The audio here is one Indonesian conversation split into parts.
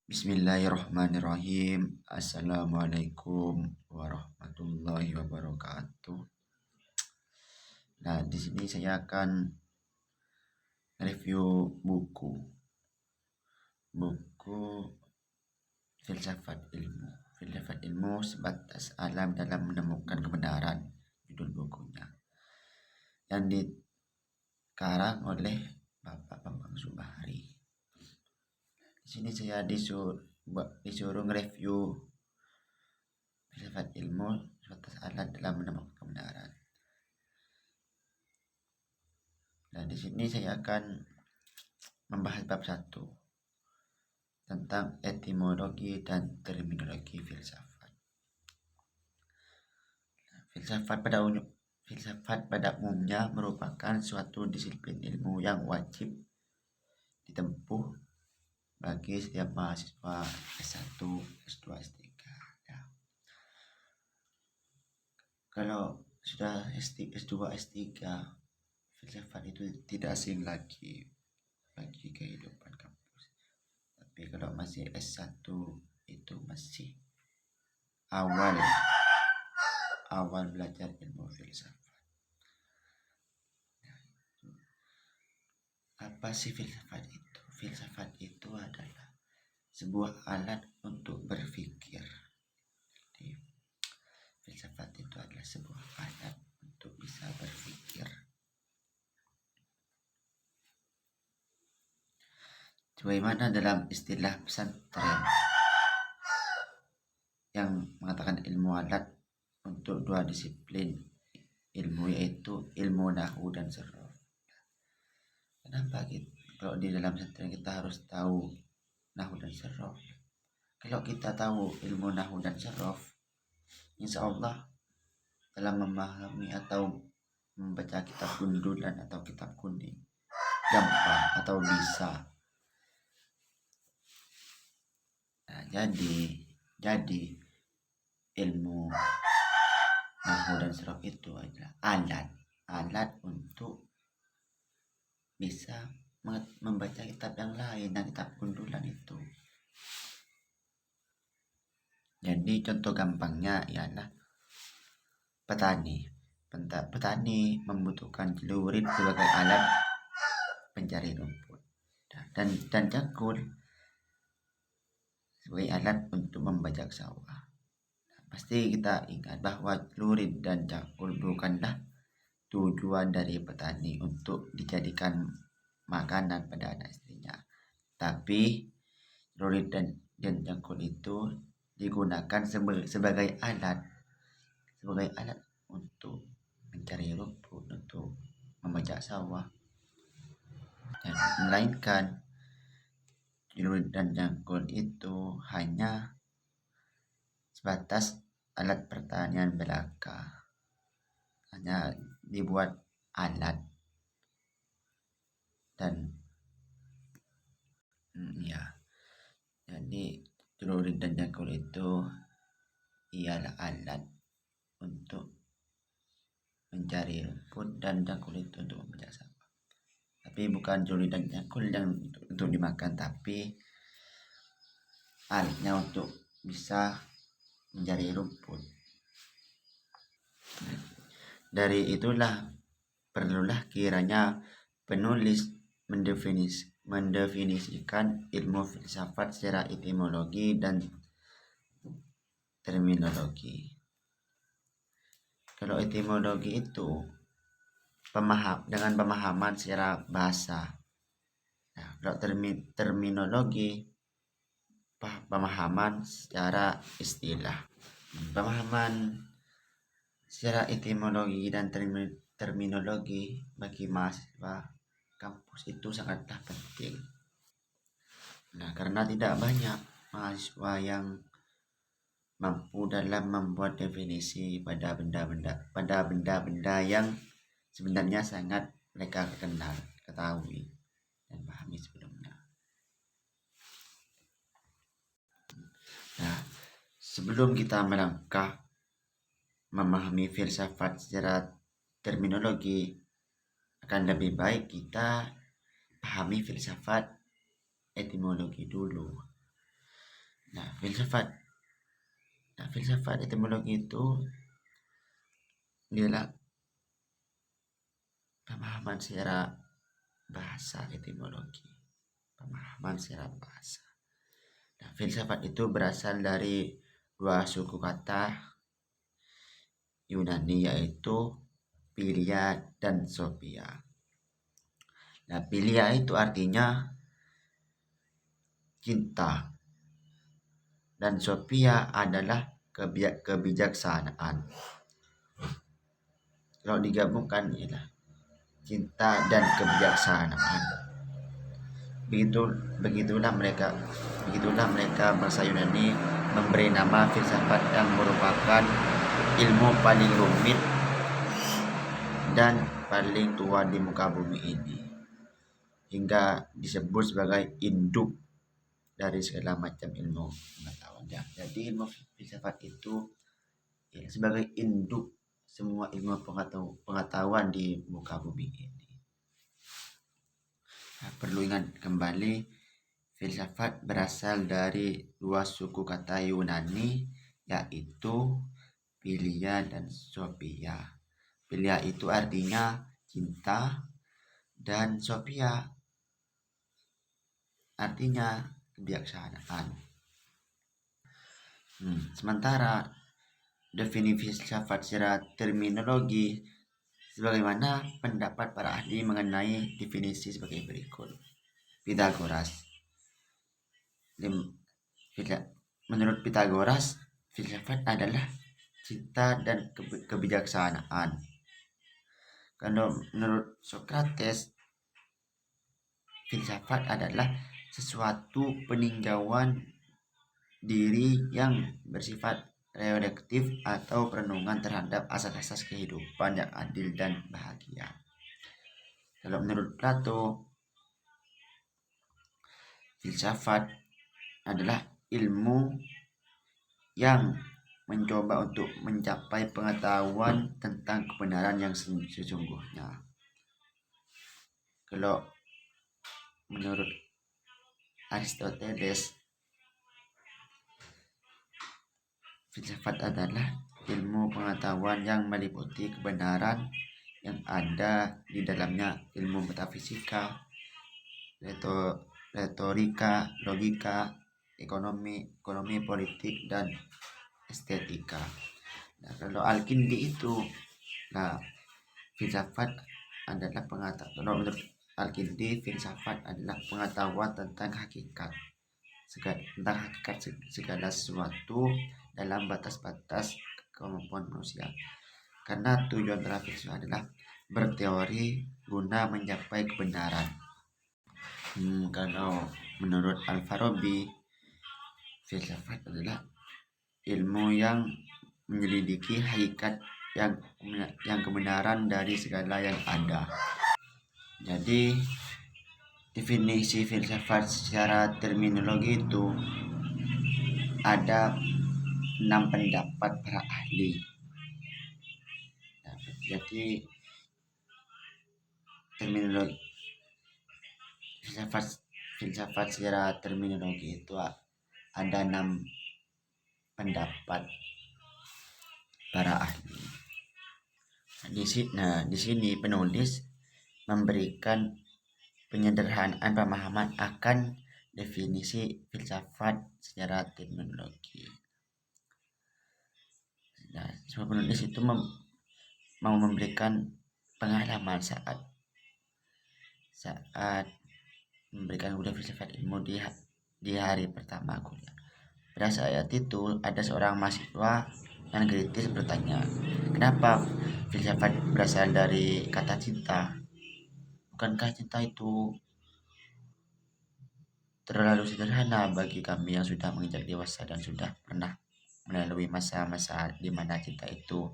Bismillahirrahmanirrahim. Assalamualaikum warahmatullahi wabarakatuh. Nah, di sini saya akan review buku Filsafat Ilmu. Filsafat Ilmu sebatas alam dalam menemukan kebenaran, judul bukunya, yang dikarang oleh Bapak Bambang Subahri. Di sini saya disuruh nge-review filsafat ilmu sebatas alat dalam menemukan kebenaran. Nah, di sini saya akan membahas bab 1 tentang etimologi dan terminologi filsafat. Filsafat pada umumnya merupakan suatu disiplin ilmu yang wajib ditempuh bagi setiap mahasiswa S1, S2, S3. Ya. Kalau sudah S2, S3, filsafat itu tidak asing lagi bagi kehidupan kampus. Tapi kalau masih S1 itu masih awal belajar ilmu filsafat. Apa sih filsafat itu? Filsafat itu adalah sebuah alat untuk berpikir. Jadi, filsafat itu adalah sebuah alat untuk bisa berpikir. Sebagaimana dalam istilah pesantren yang mengatakan ilmu alat untuk dua disiplin ilmu, yaitu ilmu nahwu dan saraf. Kenapa gitu? Kalau di dalam pesantren kita harus tahu nahwu dan saraf. Kalau kita tahu ilmu nahwu dan saraf, insya Allah dalam memahami atau membaca kitab gundulan atau kitab kuning gampang atau bisa. Nah, jadi ilmu nahwu dan saraf itu adalah alat untuk bisa membaca kitab yang lain dan kitab gundulan itu. Jadi contoh gampangnya ialah petani membutuhkan celurit sebagai alat pencari rumput, dan cangkul sebagai alat untuk membajak sawah. Pasti kita ingat bahwa celurit dan cangkul bukanlah tujuan dari petani untuk dijadikan makanan pada anak istrinya, tapi celurit dan cangkul itu digunakan sebagai alat untuk mencari rumput, untuk membajak sawah, dan melainkan celurit dan cangkul itu hanya sebatas alat pertanian belaka, hanya dibuat alat dan jadi celurit dan cangkul itu ialah alat untuk mencari rumput dan cangkul itu untuk membajak sawah. Tapi bukan celurit dan cangkul yang untuk dimakan, tapi alatnya untuk bisa mencari rumput. Dari itulah perlulah kiranya penulis mendefinisikan ilmu filsafat secara etimologi dan terminologi. Kalau etimologi itu dengan pemahaman secara bahasa. Nah, kalau terminologi pemahaman secara istilah. Pemahaman secara etimologi dan terminologi bagi mahasiswa kampus itu sangatlah penting. Nah, karena tidak banyak mahasiswa yang mampu dalam membuat definisi pada benda-benda yang sebenarnya sangat mereka ketahui dan pahami sebelumnya. Nah, sebelum kita melangkah memahami filsafat secara terminologi, akan lebih baik kita pahami filsafat etimologi dulu. filsafat. Nah, filsafat etimologi itu adalah pemahaman secara bahasa etimologi. Pemahaman secara bahasa. Nah, filsafat itu berasal dari dua suku kata Yunani, yaitu Philia dan Sophia. Nah, Philia itu artinya cinta, dan Sophia adalah kebijaksanaan. Kalau digabungkan ialah cinta dan kebijaksanaan. Begitulah mereka bangsa Yunani memberi nama filsafat yang merupakan ilmu paling rumit dan paling tua di muka bumi ini, hingga disebut sebagai induk dari segala macam ilmu pengetahuan. Jadi ilmu filsafat itu ya, sebagai induk semua ilmu pengetahuan di muka bumi ini. Nah, perlu ingat kembali, filsafat berasal dari dua suku kata Yunani, yaitu Philia dan Sophia. Philia itu artinya cinta, dan Sophia artinya kebijaksanaan. Sementara definisi filsafat secara terminologi, sebagaimana pendapat para ahli mengenai definisi sebagai berikut. Pythagoras. Menurut Pythagoras, filsafat adalah cinta dan kebijaksanaan. Kalau menurut Socrates, filsafat adalah sesuatu peninjauan diri yang bersifat reflektif atau perenungan terhadap asas-asas kehidupan yang adil dan bahagia. Kalau menurut Plato, filsafat adalah ilmu yang mencoba untuk mencapai pengetahuan tentang kebenaran yang sesungguhnya. Kalau menurut Aristoteles, filsafat adalah ilmu pengetahuan yang meliputi kebenaran yang ada di dalamnya, ilmu metafisika, retorika, logika, ekonomi, politik, dan estetika. Nah, kalau Al-Kindi itu, filsafat adalah pengetahuan. Kalau menurut Al-Kindi, filsafat adalah pengetahuan tentang hakikat segala sesuatu dalam batas-batas kemampuan manusia. Karena tujuan dalam filsafat adalah berteori guna mencapai kebenaran. Kalau menurut Al-Farabi, filsafat adalah ilmu yang menyelidiki hakikat yang kebenaran dari segala yang ada. Jadi definisi filsafat secara terminologi itu ada 6 pendapat para ahli. Jadi terminologi filsafat secara terminologi itu ada 6 pendapat para ahli. Di sini penulis memberikan penyederhanaan pemahaman akan definisi filsafat secara terminologi. Nah, semua penulis itu mau memberikan pengalaman saat memberikan kuliah filsafat ilmu di hari pertama kuliah. Pada saat itu ada seorang mahasiswa yang kritis bertanya, kenapa filsafat berasal dari kata cinta? Bukankah cinta itu terlalu sederhana bagi kami yang sudah menginjak dewasa dan sudah pernah melalui masa-masa di mana cinta itu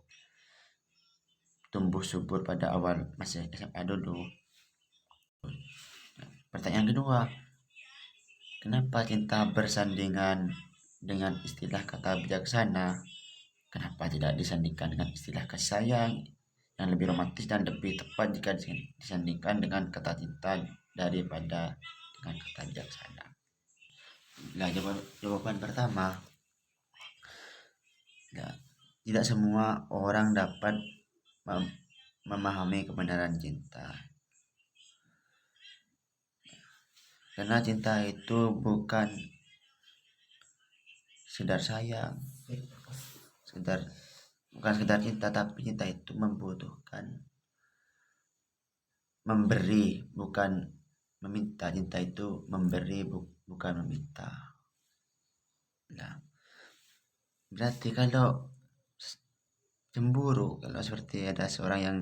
tumbuh subur pada awal masa SMA dulu. Pertanyaan kedua, kenapa cinta bersandingan dengan istilah kata bijaksana? Kenapa tidak disandingkan dengan istilah kasih sayang yang lebih romantis dan lebih tepat jika disandingkan dengan kata cinta daripada dengan kata bijaksana? Nah, jawaban pertama, ya, tidak semua orang dapat memahami kebenaran cinta. Karena cinta itu bukan sekedar sayang, bukan sekedar cinta, tapi cinta itu membutuhkan memberi, bukan meminta. Cinta itu memberi, bukan meminta. Nah, berarti kalau cemburu, kalau seperti ada seorang yang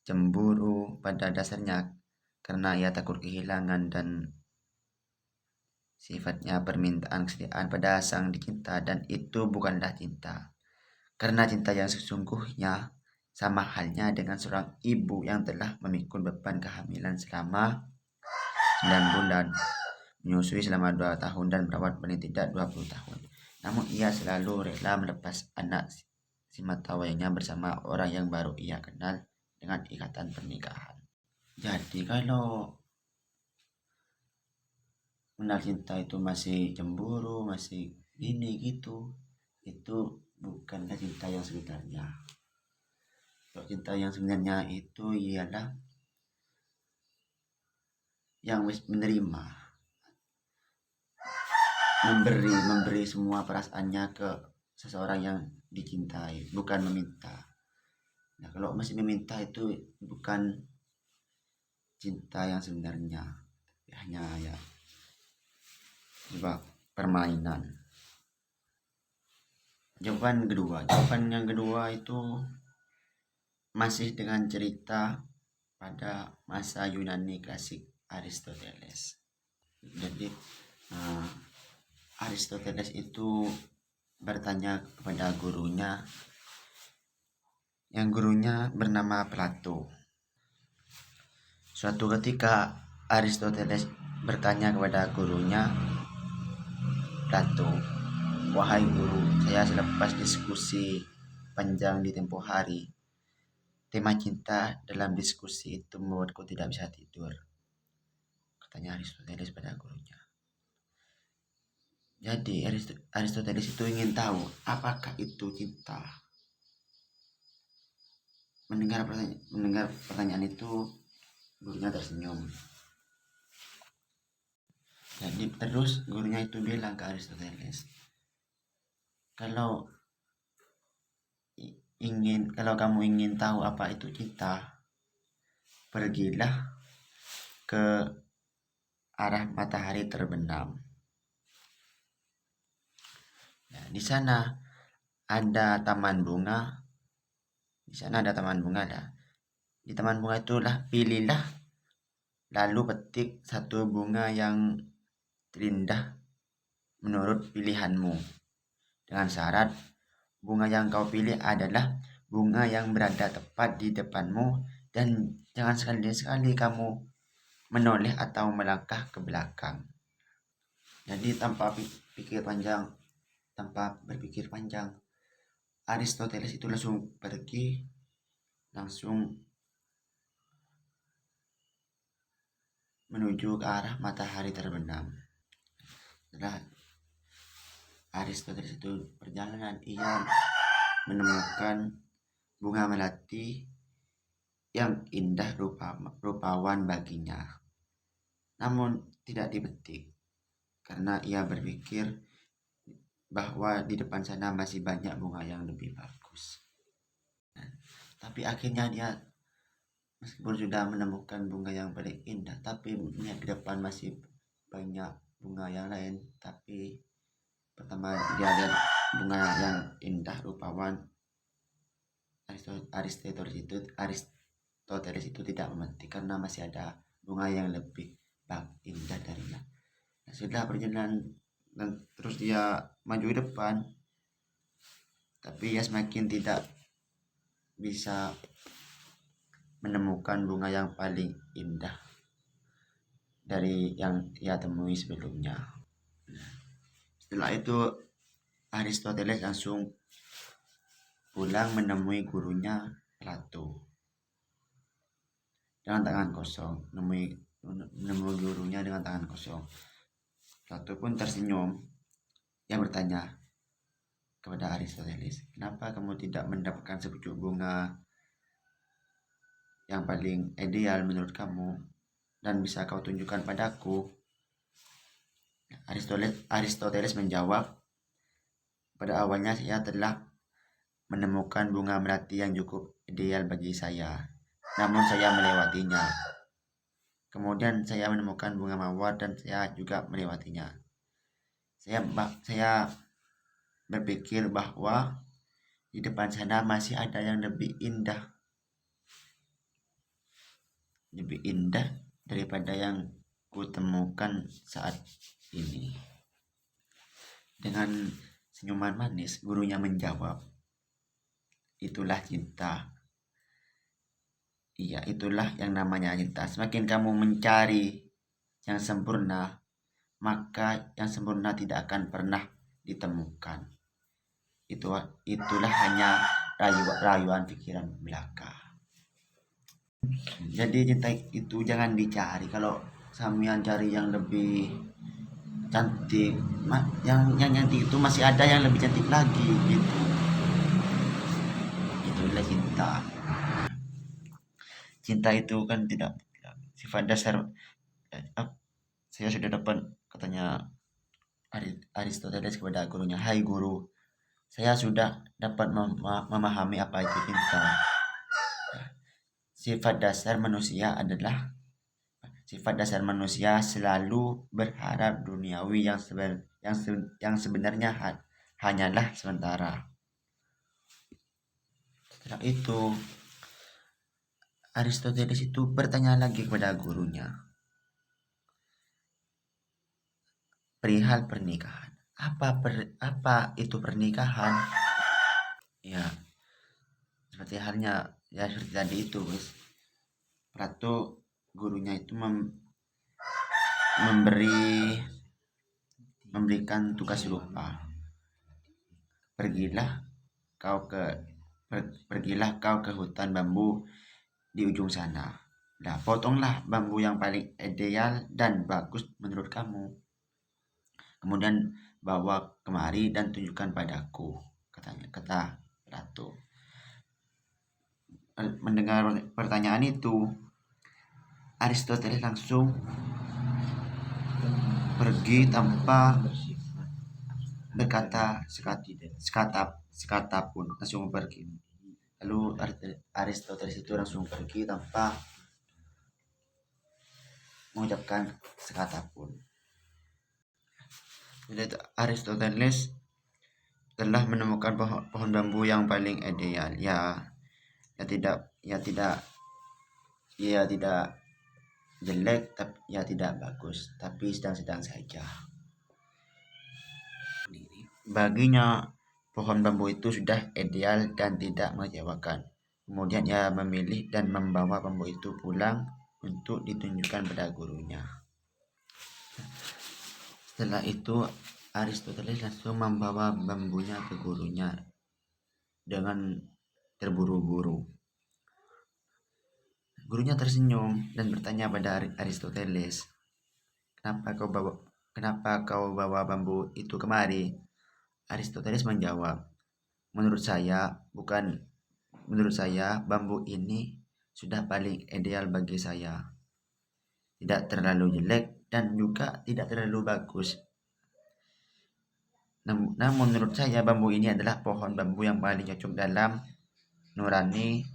cemburu pada dasarnya karena ia takut kehilangan dan sifatnya permintaan kesetiaan pada sang dicinta, dan itu bukanlah cinta. Karena cinta yang sesungguhnya sama halnya dengan seorang ibu yang telah memikul beban kehamilan selama 9 bulan, menyusui selama 2 tahun dan merawat paling tidak 20 tahun. Namun ia selalu rela melepas anak si matawayangnya bersama orang yang baru ia kenal dengan ikatan pernikahan. Jadi kalau kenal cinta itu masih cemburu, masih gini gitu, itu bukanlah cinta yang sebenarnya. Kalau cinta yang sebenarnya itu ialah yang menerima, memberi semua perasaannya ke seseorang yang dicintai, bukan meminta. Nah, kalau masih meminta itu bukan cinta yang sebenarnya, hanya ya sebab permainan. Jawaban yang kedua itu masih dengan cerita pada masa Yunani klasik Aristoteles. Jadi Aristoteles itu bertanya kepada gurunya, yang gurunya bernama Plato. Suatu ketika Aristoteles bertanya kepada gurunya, Plato, "Wahai guru, saya selepas diskusi panjang di tempo hari, tema cinta dalam diskusi itu membuatku tidak bisa tidur," katanya Aristoteles pada gurunya. Jadi Aristoteles itu ingin tahu apakah itu cinta. Mendengar pertanyaan itu, gurunya tersenyum. Jadi terus gurunya itu bilang ke Aristoteles, kalau kamu ingin tahu apa itu cinta, pergilah ke arah matahari terbenam. Nah, di sana ada taman bunga. Di taman bunga itulah pilihlah, lalu petik satu bunga yang terindah menurut pilihanmu, dengan syarat bunga yang kau pilih adalah bunga yang berada tepat di depanmu, dan jangan sekali-sekali kamu menoleh atau melangkah ke belakang. Jadi tanpa berpikir panjang, Aristoteles itu langsung pergi, langsung menuju ke arah matahari terbenam. Setelah Aristoteles itu perjalanan, ia menemukan bunga melati yang indah rupawan baginya. Namun tidak dipetik karena ia berpikir bahwa di depan sana masih banyak bunga yang lebih bagus. Tapi akhirnya dia meskipun sudah menemukan bunga yang paling indah, tapi melihat di depan masih banyak bunga yang lain. Tapi pertama dia lihat bunga yang indah rupawan, Aristoteles itu tidak memetik karena masih ada bunga yang lebih indah darinya. Nah, sudah berjalan dan terus dia maju ke depan, tapi ia semakin tidak bisa menemukan bunga yang paling indah dari yang ia temui sebelumnya. Setelah itu Aristoteles langsung pulang menemui gurunya Plato dengan tangan kosong, menemui gurunya dengan tangan kosong. Plato pun tersenyum. Ia bertanya kepada Aristoteles, kenapa kamu tidak mendapatkan sepucuk bunga yang paling ideal menurut kamu dan bisa kau tunjukkan padaku? Aristoteles menjawab, pada awalnya saya telah menemukan bunga melati yang cukup ideal bagi saya, namun saya melewatinya. Kemudian saya menemukan bunga mawar dan saya juga melewatinya. Saya berpikir bahwa di depan sana masih ada yang lebih indah daripada yang kutemukan saat ini. Dengan senyuman manis, gurunya menjawab, itulah cinta. Iya, itulah yang namanya cinta. Semakin kamu mencari yang sempurna, maka yang sempurna tidak akan pernah ditemukan. Itulah hanya rayuan pikiran belaka. Jadi cinta itu jangan dicari. Kalau sampean cari yang lebih cantik, yang cantik itu masih ada yang lebih cantik lagi gitu. Itulah cinta. Cinta itu kan tidak sifat dasar. Saya sudah dapat, katanya Aristoteles kepada gurunya, hai guru, saya sudah dapat memahami apa itu cinta. Sifat dasar manusia selalu berharap duniawi yang sebenarnya hanyalah sementara. Setelah itu Aristoteles itu bertanya lagi kepada gurunya perihal pernikahan. Apa itu pernikahan? Ya, seperti halnya ya seperti tadi itu, guys. Plato gurunya itu memberikan tugas serupa. Pergilah kau ke hutan bambu di ujung sana. Nah, potonglah bambu yang paling ideal dan bagus menurut kamu. Kemudian bawa kemari dan tunjukkan padaku, kata Plato. Mendengar pertanyaan itu, Aristoteles langsung pergi tanpa berkata sekata pun, langsung pergi. Lalu Aristoteles itu langsung pergi tanpa mengucapkan sekata pun. Jadi Aristoteles telah menemukan pohon bambu yang paling ideal. Ya tidak jelek, tapi ya tidak bagus, tapi sedang-sedang saja. Baginya pohon bambu itu sudah ideal dan tidak mengecewakan. Kemudian ia memilih dan membawa bambu itu pulang untuk ditunjukkan pada gurunya. Setelah itu Aristoteles langsung membawa bambunya ke gurunya dengan terburu-buru. Gurunya tersenyum dan bertanya pada Aristoteles, kenapa kau bawa bambu itu kemari? Aristoteles menjawab, menurut saya bambu ini sudah paling ideal bagi saya. Tidak terlalu jelek dan juga tidak terlalu bagus. Namun menurut saya bambu ini adalah pohon bambu yang paling cocok dalam nurani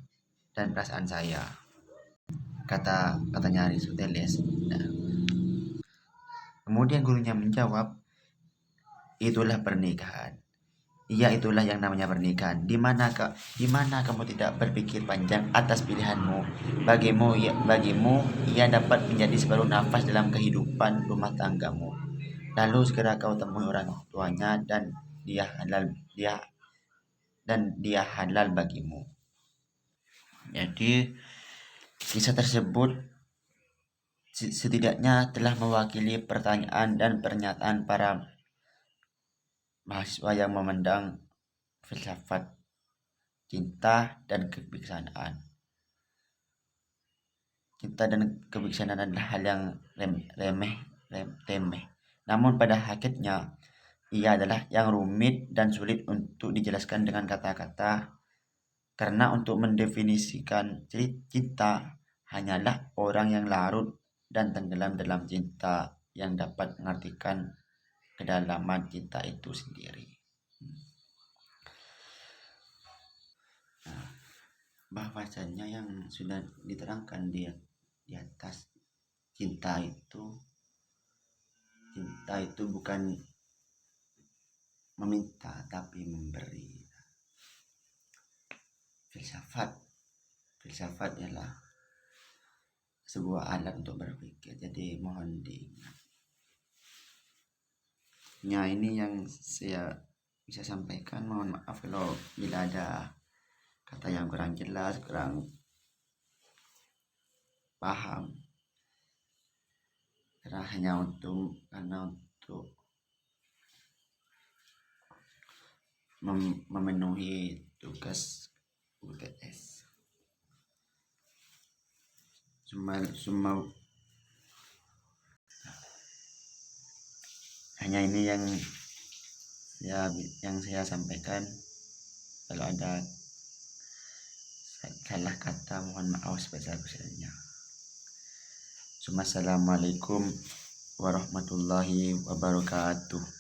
dan perasaan saya, katanya Aristoteles. Nah, kemudian gurunya menjawab, itulah pernikahan. Iya, itulah yang namanya pernikahan. Di mana kamu tidak berpikir panjang atas pilihanmu. Bagimu ia dapat menjadi separuh nafas dalam kehidupan rumah tanggamu. Lalu segera kau temui orang tuanya dan dia halal bagimu. Jadi kisah tersebut setidaknya telah mewakili pertanyaan dan pernyataan para mahasiswa yang memandang filsafat cinta dan kebijaksanaan. Cinta dan kebijaksanaan adalah hal yang remeh, Namun pada hakikatnya ia adalah yang rumit dan sulit untuk dijelaskan dengan kata-kata, karena untuk mendefinisikan cinta hanyalah orang yang larut dan tenggelam dalam cinta yang dapat mengartikan kedalaman cinta itu sendiri. Nah, bahwasanya yang sudah diterangkan di atas, cinta itu bukan meminta tapi memberi. Filsafat adalah sebuah alat untuk berpikir, jadi mohon diingat. Nah, ini yang saya bisa sampaikan. Mohon maaf kalau bila ada kata yang kurang jelas, kurang paham, karena hanya untuk memenuhi tugas UTS. Hanya ini yang saya sampaikan. Kalau ada salah kata, mohon maaf sebesar-besarnya. Assalamualaikum warahmatullahi wabarakatuh.